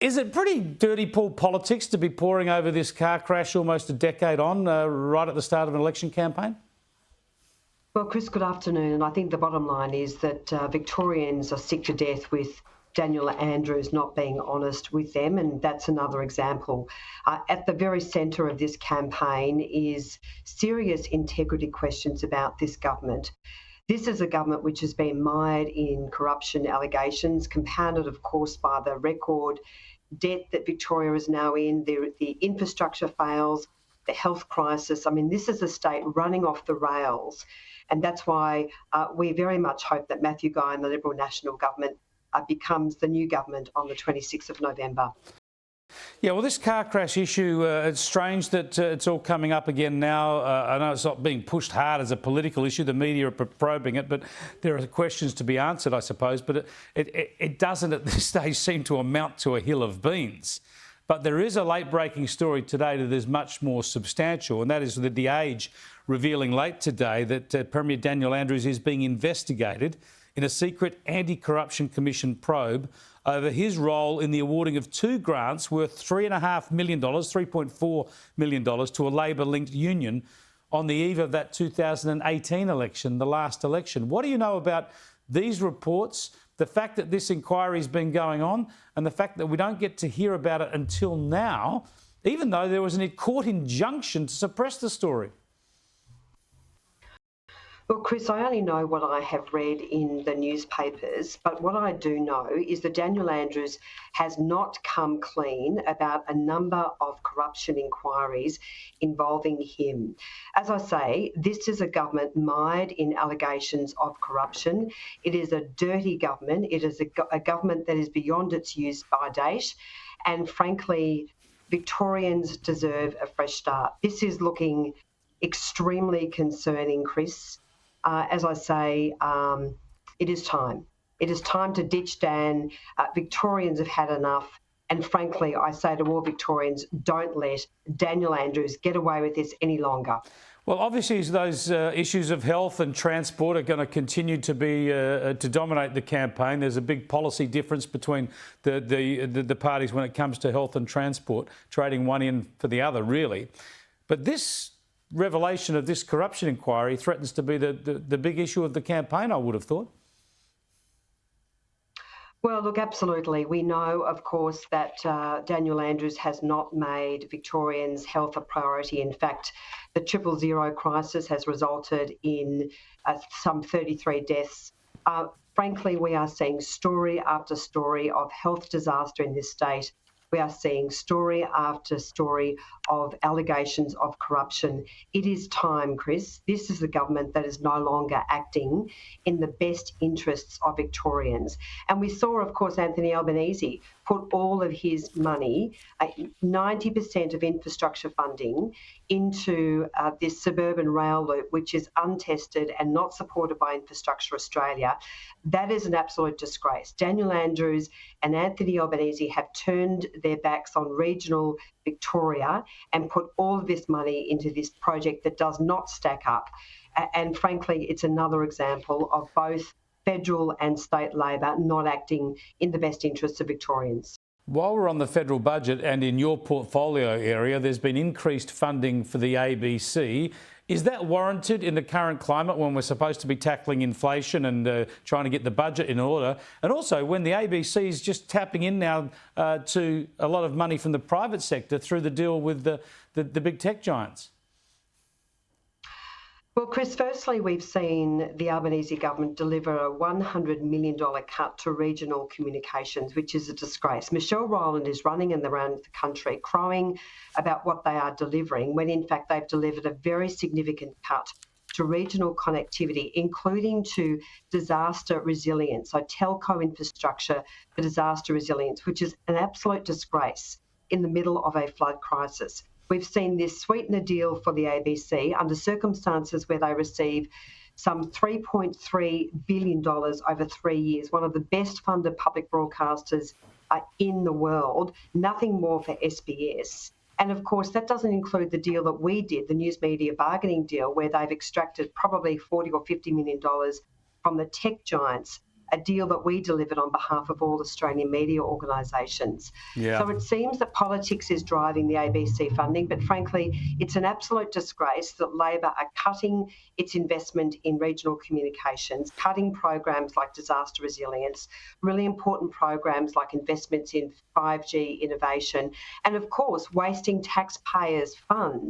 Is it pretty dirty pool politics to be poring over this car crash almost a decade on, right at the start of an election campaign? Well, Chris, good afternoon. And I think the bottom line is that Victorians are sick to death with Daniel Andrews not being honest with them, and that's another example. At the very centre of this campaign is serious integrity questions about this government. This is a government which has been mired in corruption allegations, compounded, of course, by the record debt that Victoria is now in, the infrastructure fails, the health crisis. I mean, this is a state running off the rails. And that's why we very much hope that Matthew Guy and the Liberal National Government becomes the new government on the 26th of November. Yeah, well, this car crash issue, it's strange that it's all coming up again now. I know it's not being pushed hard as a political issue. The media are probing it, but there are questions to be answered, I suppose. But it doesn't at this stage seem to amount to a hill of beans. But there is a late-breaking story today that is much more substantial, and that is that The Age revealing late today that Premier Daniel Andrews is being investigated in a secret anti-corruption commission probe over his role in the awarding of 2 grants worth $3.5 million, $3.4 million to a Labor-linked union on the eve of that 2018 election, the last election. What do you know about these reports, the fact that this inquiry's been going on, and the fact that we don't get to hear about it until now, even though there was a court injunction to suppress the story? Well, Chris, I only know what I have read in the newspapers, but what I do know is that Daniel Andrews has not come clean about a number of corruption inquiries involving him. As I say, this is a government mired in allegations of corruption. It is a dirty government. It is a government that is beyond its use by date. And frankly, Victorians deserve a fresh start. This is looking extremely concerning, Chris. As I say, it is time. It is time to ditch Dan. Victorians have had enough. And frankly, I say to all Victorians, don't let Daniel Andrews get away with this any longer. Well, obviously, those issues of health and transport are going to continue to be to dominate the campaign. There's a big policy difference between the parties when it comes to health and transport, trading one in for the other, really. But this revelation of this corruption inquiry threatens to be the big issue of the campaign, I would have thought. Well, look, absolutely. We know, of course, that Daniel Andrews has not made Victorians' health a priority. In fact, the 000 crisis has resulted in some 33 deaths. Frankly, we are seeing story after story of health disaster in this state. We are seeing story after story of allegations of corruption. It is time, Chris. This is a government that is no longer acting in the best interests of Victorians. And we saw, of course, Anthony Albanese put all of his money, 90% of infrastructure funding, into this suburban rail loop, which is untested and not supported by Infrastructure Australia. That is an absolute disgrace. Daniel Andrews and Anthony Albanese have turned their backs on regional Victoria and put all of this money into this project that does not stack up. And frankly, it's another example of both federal and state Labor not acting in the best interests of Victorians. While we're on the federal budget and in your portfolio area, there's been increased funding for the ABC. Is that warranted in the current climate when we're supposed to be tackling inflation and trying to get the budget in order? And also when the ABC is just tapping in now to a lot of money from the private sector through the deal with the big tech giants? Well, Chris, firstly, we've seen the Albanese government deliver a $100 million cut to regional communications, which is a disgrace. Michelle Rowland is running around the country crowing about what they are delivering, when in fact they've delivered a very significant cut to regional connectivity, including to disaster resilience, so telco infrastructure for disaster resilience, which is an absolute disgrace in the middle of a flood crisis. We've seen this sweeten the deal for the ABC under circumstances where they receive some $3.3 billion over 3 years, one of the best funded public broadcasters in the world, nothing more for SBS. And of course, that doesn't include the deal that we did, the news media bargaining deal, where they've extracted probably $40 or $50 million from the tech giants a deal that we delivered on behalf of all Australian media organisations. Yeah. So it seems that politics is driving the ABC funding, but frankly, it's an absolute disgrace that Labor are cutting its investment in regional communications, cutting programs like disaster resilience, really important programs like investments in 5G innovation, and of course, wasting taxpayers' funds